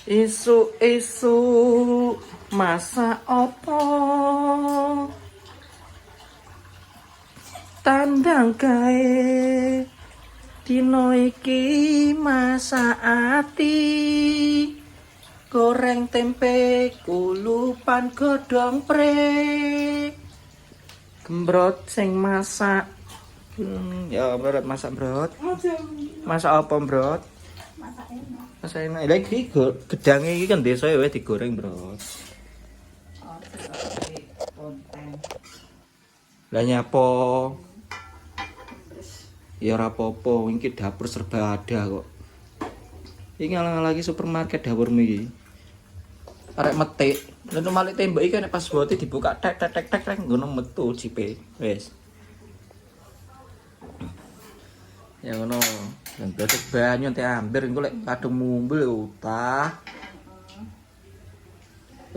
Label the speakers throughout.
Speaker 1: Isu-isu masa opo tandang gawe dino iki masa ati goreng tempe kulupan godhong pre gembrot sing masak ya brot masak brot masak apa brot masak enak lagi gedangnya ini kan desa ya digoreng brot lah nyapo ya ora apa-apa iki dapur serba ada kok iki ngalang lagi supermarket dapurmu iki arek metik lan malik tembok iki nek pas bote dibuka tek tek tek tek ngono metu jipe wis ya ngono dan besok banyu teh hampir engko lek kadung mumbul utah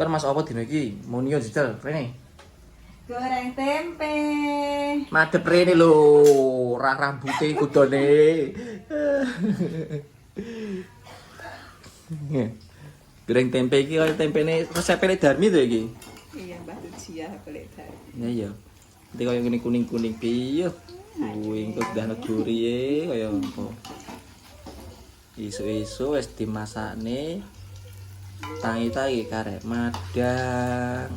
Speaker 1: kan mas apa dino iki munio jajal rene
Speaker 2: goreng tempe
Speaker 1: madhep rene lho ora rambute kudone goreng tempe iki kaya tempene resepene Darmi to iki
Speaker 2: iya Mbah Lucia boleh Darmi
Speaker 1: iya nanti kaya ngene kuning-kuning piye kuwi engko dah neguri kaya apa isu-isu wis dimasakne tangi-tangi karek madang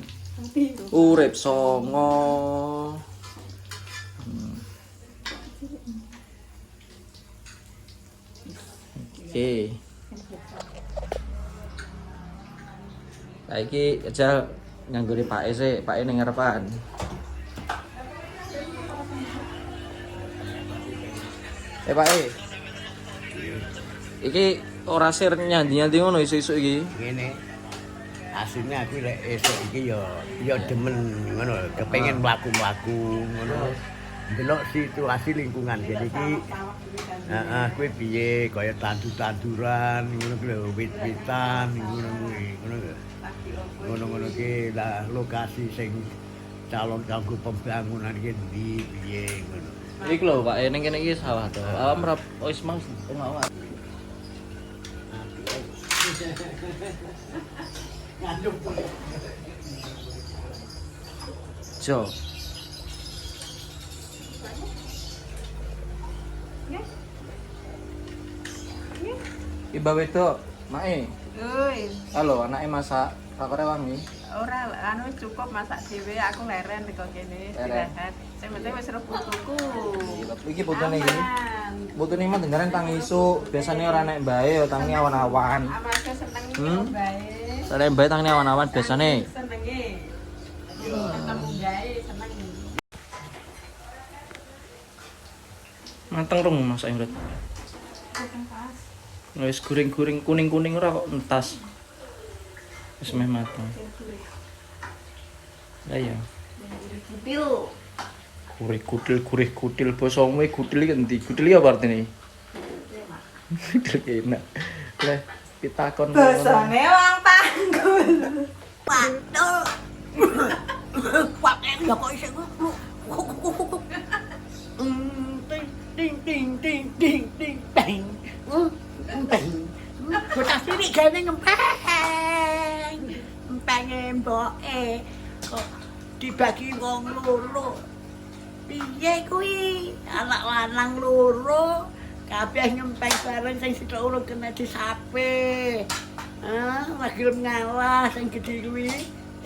Speaker 1: urip songo oke saiki aja nganggone Pak E sik Pak E ning ngarepan Pak E iki ora sir nyandi-nyandi ngono isu-isu iki
Speaker 3: ngene asline aku lek esuk iki ya demen ngono kepengin mlaku-mlaku ngono delok situasi lingkungan jadi iki heeh kuwi piye kaya tandur-tanduran ngono kuwi lho wit-witan ngono kuwi ngono ki lah lokasi sing calon kanggo pembangunan iki ndi piye ngono
Speaker 1: iki lho Pak ning kene iki sawah to awam ora wis mau awak Jo. Iba wedok, Mae.
Speaker 2: Oi,
Speaker 1: Halo, anake masak rakore wangi.
Speaker 2: ora anu cukup masak dhewe aku leren teko kene istirahat. Sing penting wis rebu tuku.
Speaker 1: Iki putune iki. Putune mah dengaran tang isuk, biasane ora nek mbae tangi awan-awan.
Speaker 2: Amake seneng yo bae.
Speaker 1: Nek mbae tangi awan-awan biasane.
Speaker 2: Senenge. Yo ketemu gawe seneng.
Speaker 1: Mateng rung masak urut. Wis goreng-goreng kuning-kuning ora kok entas. Wis meh mateng. Lah ya.
Speaker 2: Pil.
Speaker 1: Kurih kutil bosomu kutil iki endi? Kutil apa artine? Kutil enak. Lah pitakon.
Speaker 2: Basane wong tanggul.
Speaker 4: Waduh. Pakai ya kok isih ting ting ting ting ting ting. Bocah cilik gawe ngempeng. Ngempenge mboke kok dibagi wong loro. Piye kuwi? Anak lanang loro kabeh nyempeng bareng sing sitok urung kena disape. Lagi ngalah sing gedhe kuwi.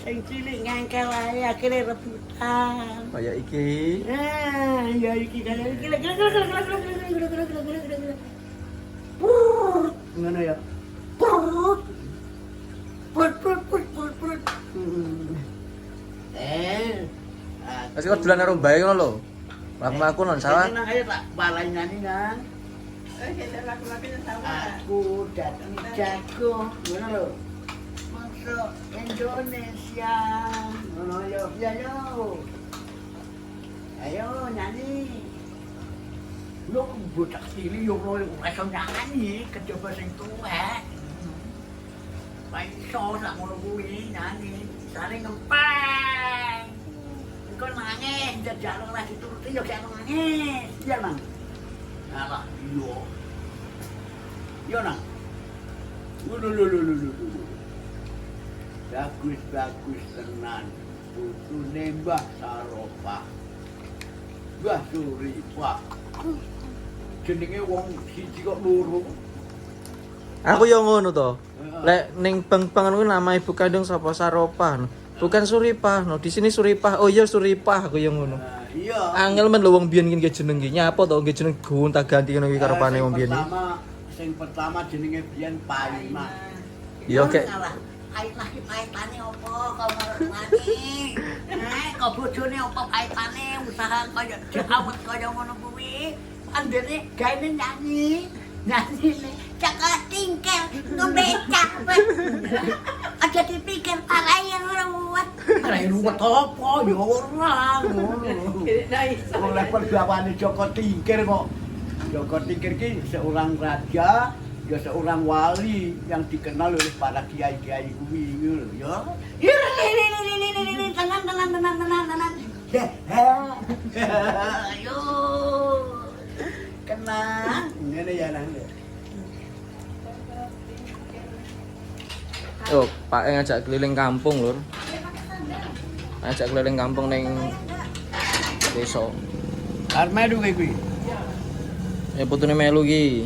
Speaker 4: Sing cilik ngangkel ae akhire rebutan.
Speaker 1: Kaya iki.
Speaker 4: Ya iki kaya iki lagi. Ngono ya. Put.
Speaker 1: Wis kok dolan karo mbae ngono lho. Laku-laku non sawah.
Speaker 4: Nang ayo tak balai nyanyi kan. Aku datang jago, ngono lho. Masuk Indonesia. Ngono yo, ya yo. Ayo nyanyi. Lu bocah cilik yo ora iso nyanyi, kecoba sing tuwek. Bae iso sak ngono kuwi nyanyi, saling ngempeng. Engko nangis, jajal lagi turuti yo gak nangis. Iya, Mang. Alah, yo. Yo nang.
Speaker 3: Lho. Bagus tenan. Putune Mbah Saropah. Mbah Suripah. Jenenge wong siji kok loro.
Speaker 1: Aku yo ngono to. Lek ning bang-bangan kuwi nama ibu kandung sapa Saropah. Bukan Suripah, no. Di sini Suripah. Oh iya Suripah aku yo ngono.
Speaker 3: Iya.
Speaker 1: Angel men lho wong biyen iki jeneng iki. Nyapa to nggih jeneng gonta-ganti ngono iki karepane wong biyen iki.
Speaker 3: Sing pertama jenenge biyen Paiman.
Speaker 1: Iya kek.
Speaker 4: Paitane opo kok ngerti. Kok bojone opo paitane usaha kaya awet kaya ngono kuwi. Andene gaene nyanyi. Nyanyine cakak tingkel ngebecak. Aja dipikir parai ruwet.
Speaker 3: Parai ruwet apa ya ora ngono. Oleh pergawane Joko Tingkir kok. Joko Tingkir ki seorang raja, ya seorang wali yang dikenal oleh para kiai-kiai kuwi ngono ya. Tenang. Ayo. Kenang. Ngene ya nang.
Speaker 1: Yo, Pak ngajak keliling kampung, Lur. Ngajak keliling kampung ning desa.
Speaker 3: Arep melu kowe kuwi.
Speaker 1: Ya putune melu iki.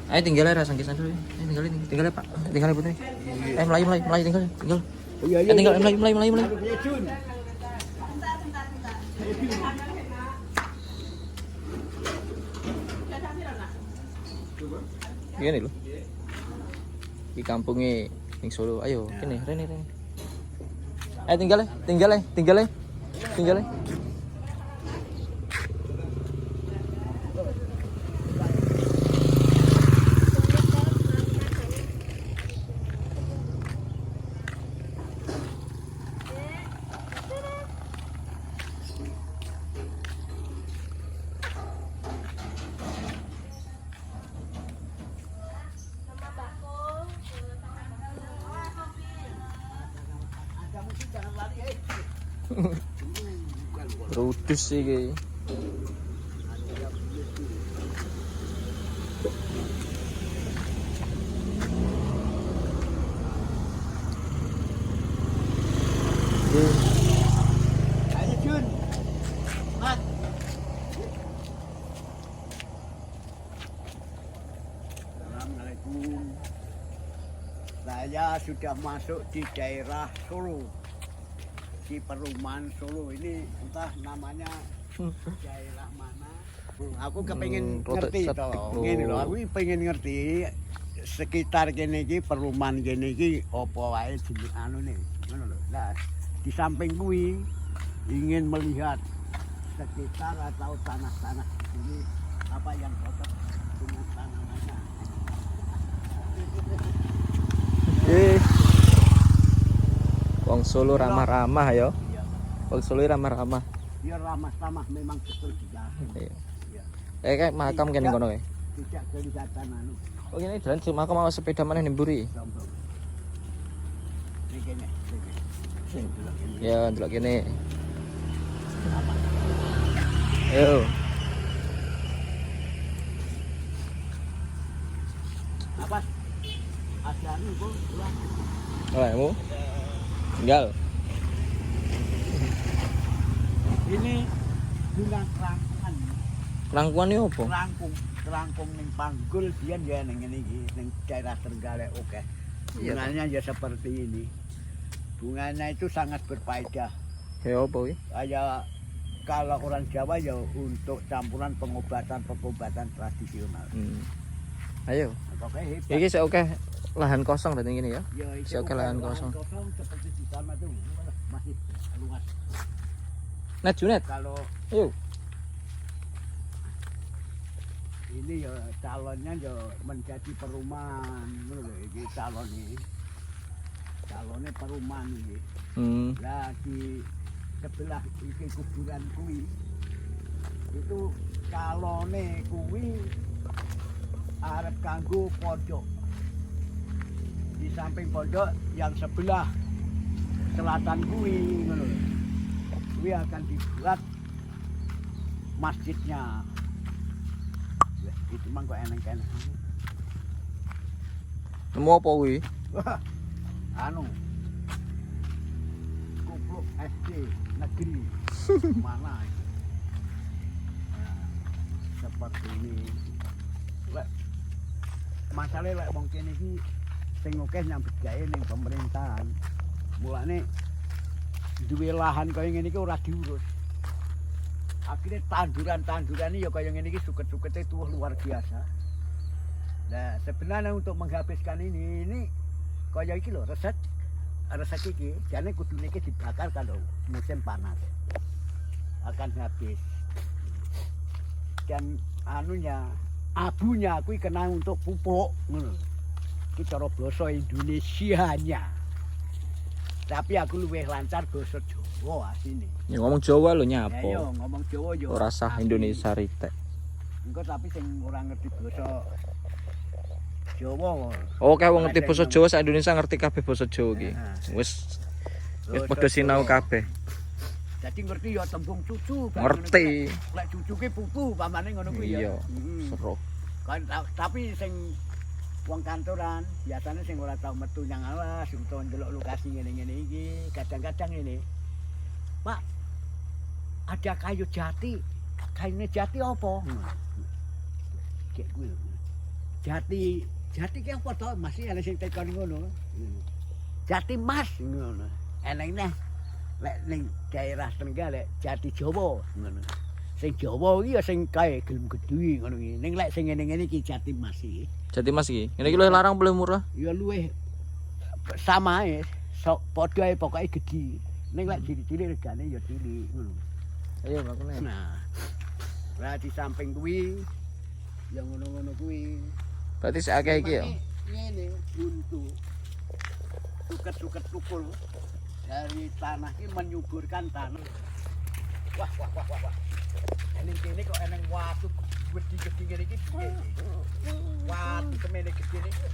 Speaker 1: Ayo tinggal aja sangkisan dulu. Tinggal Pak. Tinggal putune. Melayu tinggal.
Speaker 3: Iya
Speaker 1: Tinggal melayu.
Speaker 3: Jun.
Speaker 1: Gini lho. Di kampungnya ning Solo. Ayo, kene, rene. Ayo tinggal. Rudus iki.
Speaker 3: Ayo Jun. Mat. Assalamualaikum. Saya sudah masuk di daerah Solo. Di perumahan Solo ini entah namanya daerah mana. Aku kepengen ngerti toh. Ngene lho, aku pengen ngerti sekitar kene iki perumahan kene iki apa wae jeneng anune. Ngono lho. Nah, di samping kuwi ingin melihat sekitar atau tanah-tanah ini apa yang cocok dengan tanamannya.
Speaker 1: Wong Solo ramah-ramah ya. Wong Solo ramah-ramah.
Speaker 3: Dia ramah-ramah memang betul juga.
Speaker 1: Iya.
Speaker 3: Ya.
Speaker 1: Kayak makam kene kono kae.
Speaker 3: Tidak kelihatan anu.
Speaker 1: Oh ini jalan cuma aku mau sepeda mana nih mburi.
Speaker 3: Sombong. Ini kene.
Speaker 1: Ya ndelok kene. Yo.
Speaker 3: Apa? Ada anu kok.
Speaker 1: Kamu? Tinggal.
Speaker 3: Ini bunga kerangkungan.
Speaker 1: Kerangkuan ini apa?
Speaker 3: Kerangkung ning Panggul biyen ya ning ngene iki ning daerah Trenggalek oke. Bunganya ya seperti ini. Bunganya itu sangat berfaedah.
Speaker 1: Kayak apa iki?
Speaker 3: Kayak kalau orang Jawa ya untuk campuran pengobatan tradisional.
Speaker 1: Ayo.
Speaker 3: Oke, hebat.
Speaker 1: Iki sik oke lahan kosong berarti ini ya.
Speaker 3: Ya, itu
Speaker 1: Sik oke lahan kosong.
Speaker 3: seperti di sana tuh masih luas.
Speaker 1: Net Junet.
Speaker 3: Kalau
Speaker 1: Yuk.
Speaker 3: ini ya calonnya ya menjadi perumahan, ngono lho iki calonnya perumahan iki. Lah di sebelah iki kuburan kuwi itu calone kuwi arep kanggo pojok. Di samping pojok yang sebelah selatan kuwi ngono lho. Kuwi akan dibuat masjidnya. Itu mah kok eneng-eneng.
Speaker 1: Nemu apa kuwi?
Speaker 3: Wah, anu. Kupluk SD negeri. Mana itu? Nah, seperti ini. Lek masalah lek wong kene iki sing akeh nyambut gawe ning pemerintahan. Mulane duwe lahan kaya ngene iki ora diurus. Akhirnya tanduran-tanduran ini ya kaya ngene iki suket-sukete tuh luar biasa. Nah, sebenarnya untuk menghabiskan ini kaya iki lho, resek iki jane kudune iki dibakar kalau musim panas. Akan habis. Dan anunya, abunya kuwi kena untuk pupuk ngono. Iki cara basa Indonesianya. Tapi aku luwih lancar basa Jawa asine.
Speaker 1: Ya ngomong Jawa lho
Speaker 3: Ya
Speaker 1: nyapo.
Speaker 3: yo ngomong Jawa yo.
Speaker 1: Ora sah Indonesia ritek.
Speaker 3: Engko tapi sing ora ngerti basa Jawa.
Speaker 1: Oke, wong ngerti basa Jawa sak Indonesia ngerti kabeh basa Jawa iki. Wis padha sinau kabeh.
Speaker 3: Jadi ngerti ya tembung cucu.
Speaker 1: Ngerti.
Speaker 3: Lek cucu ki pupu pamane ngono kuwi ya.
Speaker 1: Iya. Seru.
Speaker 3: Tapi sing wong kantoran biasanya sing ora tau metu nyang alas utawa ndelok lokasi ngene-ngene iki, kadang-kadang ini. Pak, ada kayu jati. Kayune jati apa? Kayak kuwi. Jati ki apa to? Masih ana sing tekon ngono. Jati mas ngono. Eneng lek ning daerah Trenggalek jati Jawa ngono. Sing Jawa iki ya sing kae gelem gedhi ngono iki. Ning lek sing ngene-ngene iki jati mas iki.
Speaker 1: Jati Mas iki. Ngene iki luwih larang boleh murah.
Speaker 3: Ya luwih sama ae. Sok padha ae pokoke gedhi. Ning lek cilik-cilik regane ya cilik ngono.
Speaker 1: Ayo makune.
Speaker 3: Nah. Lah di samping kuwi ya ngono-ngono kuwi.
Speaker 1: Berarti sik akeh iki ya.
Speaker 3: Ngene buntu. Suket-suket tukul dari tanah ini menyuburkan tanah. Wah. Ini kene kok eneng watu gede-gede ngene iki piye iki? Watu semene gede iki.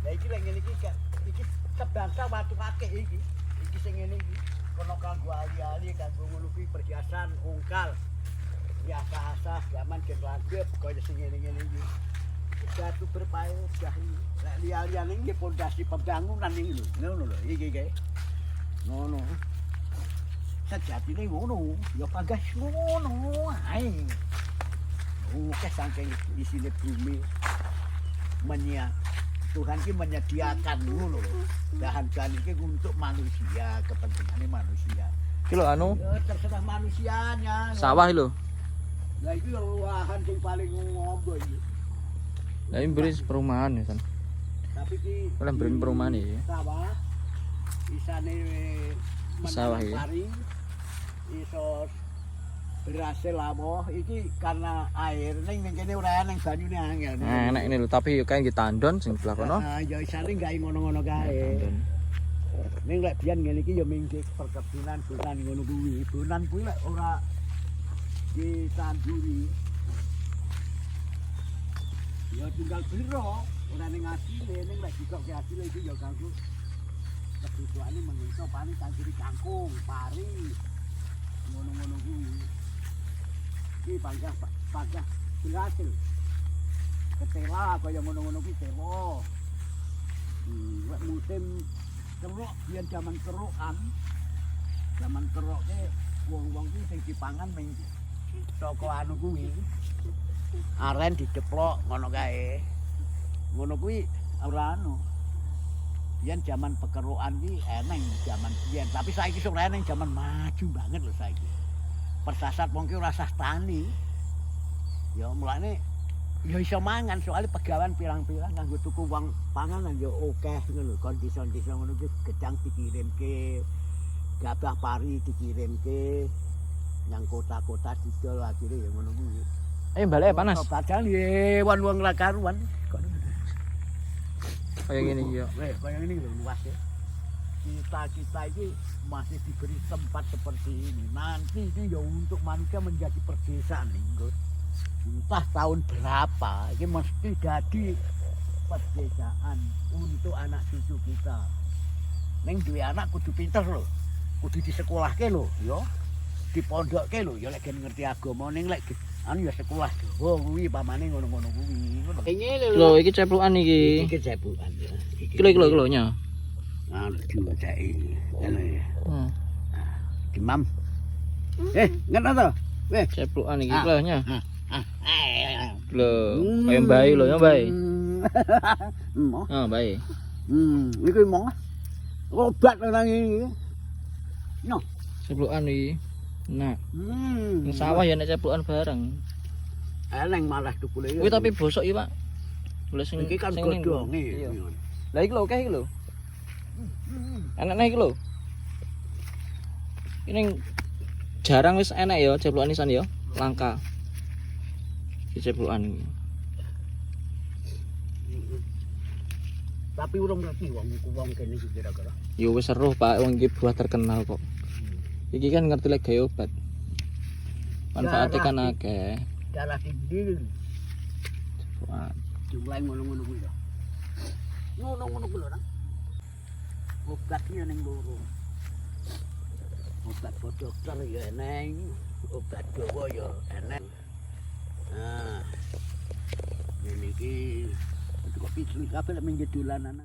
Speaker 3: Lah iki lek ngene iki sebangsa watu akeh iki. Iki sing ngene iki kono kanggo ali-ali kanggo ngono kuwi perhiasan ungkal. Biasa-biasa zaman gen lanjut kaya sing ngene-ngene iki. Jatuh berpae jahi. Lek liya-liyane iki pondasi pembangunan iki lho. Ngono lho iki kae. Ngono. Sejatine ngono, ya pagas ngono ae. Oke saking isine bumi Tuhan ki menyediakan ngono lho. Bahan-bahan iki untuk manusia, kepentingannya manusia.
Speaker 1: Iki lho anu,
Speaker 3: Ya terserah manusianya.
Speaker 1: sawah lho.
Speaker 3: Lah iki lahan sing paling ngombo iki.
Speaker 1: Lah ini beri perumahan ya kan.
Speaker 3: Tapi ki
Speaker 1: Oleh beri perumahan iki.
Speaker 3: sawah isane
Speaker 1: Sawah iki.
Speaker 3: menanam pari, iso berhasil lawoh iki karena air ning kene ora eneng banyune angel.
Speaker 1: Nah, enak ini lho, tapi yo kae nggih tandon sing sebelah kono.
Speaker 3: Nah, ya isane gawe ngono-ngono kae.
Speaker 1: Tandon.
Speaker 3: Ning lek biyen ngene iki ya minggih perkebunan bulan ngono kuwi. Bulan kuwi lek ora ditanduri. Ya tinggal biro, ora ning asile, ning lek dikokke asile iki ya kanggo kebutuhane menungso paling tanggiri kangkung, pari. Ngono-ngono kuwi. Iki panjang berhasil. Ketela kaya ngono-ngono kuwi telo. Lek musim keruk biyen zaman kerukan. Zaman keruke wong-wong kuwi sing dipangan ming saka anu kuwi. Aren dideplok ngono kae. Ngono kuwi ora anu. Biyen zaman pekerukan ki eneng zaman biyen, tapi saiki sok eneng zaman maju banget lho saiki. Persasat wong ki ora sah tani. Ya mulane ya iso mangan soalnya pegawan pirang-pirang kanggo tuku wong panganan ya akeh ngono lho. Kondisi-kondisi ngono ki gedang dikirimke, gabah pari dikirimke nang kota-kota didol akhire ya ngono kuwi.
Speaker 1: Balik panas.
Speaker 3: Padahal ya wong ra karuan.
Speaker 1: Kayak gini iki yo.
Speaker 3: Kayak ini lho luas ya. Kita ini masih diberi tempat seperti ini. Nanti ini ya untuk manusia menjadi perdesaan nih. Entah tahun berapa, ini mesti jadi perdesaan untuk anak cucu kita. Neng duwe anak kudu pinter lho. Kudu disekolahke lho, ya. Dipondokke lho, ya lek ngerti agama ning lek anu ya sekolah Jawa kuwi pamane ngono-ngono kuwi. Ngono. Ngene
Speaker 1: Lho iki ceplukan iki.
Speaker 3: Iki cepukan ya.
Speaker 1: Kilo-kilonya.
Speaker 3: Anu diwacai. Ngene ya.
Speaker 1: Hmm.
Speaker 3: Demam. Ngono to? Weh,
Speaker 1: Ceplukan iki
Speaker 3: Ah.
Speaker 1: kilonya.
Speaker 3: ah.
Speaker 1: Lho, kayak bayi lho ya bayi.
Speaker 3: Mo.
Speaker 1: Ah, bayi.
Speaker 3: Iki mong. Obat nang iki. No.
Speaker 1: Ceplukan iki. Nah,
Speaker 3: Hmm.
Speaker 1: ning sawah ya nek ceplukan bareng.
Speaker 3: Eleng malah tukule.
Speaker 1: Kuwi tapi bosok iki, Pak. Boleh sing
Speaker 3: iki kan
Speaker 1: sing ning-
Speaker 3: godhonge.
Speaker 1: Iya. Lah iki lho, akeh iki lho. Enak iki lho. Ini jarang wis enak ya ceplukan isan ya, langka. Iki ceplukan iki.
Speaker 3: Tapi urung ngerti wong kene iki kira-kira.
Speaker 1: Ya wis seru, Pak. Wong iki buah terkenal kok. Iki kan ngerti lek gawe obat. Manfaatnya kan akeh.
Speaker 3: Darah tinggi.
Speaker 1: Wah,
Speaker 3: Jumlahe ngono-ngono kuwi lho. Ngono-ngono kuwi lho, Nang. Obatnya ning loro. Obat po dokter ya eneng, obat Jawa ya eneng. Nah. Ini iki kok pitu kabeh lek minggu dolanan.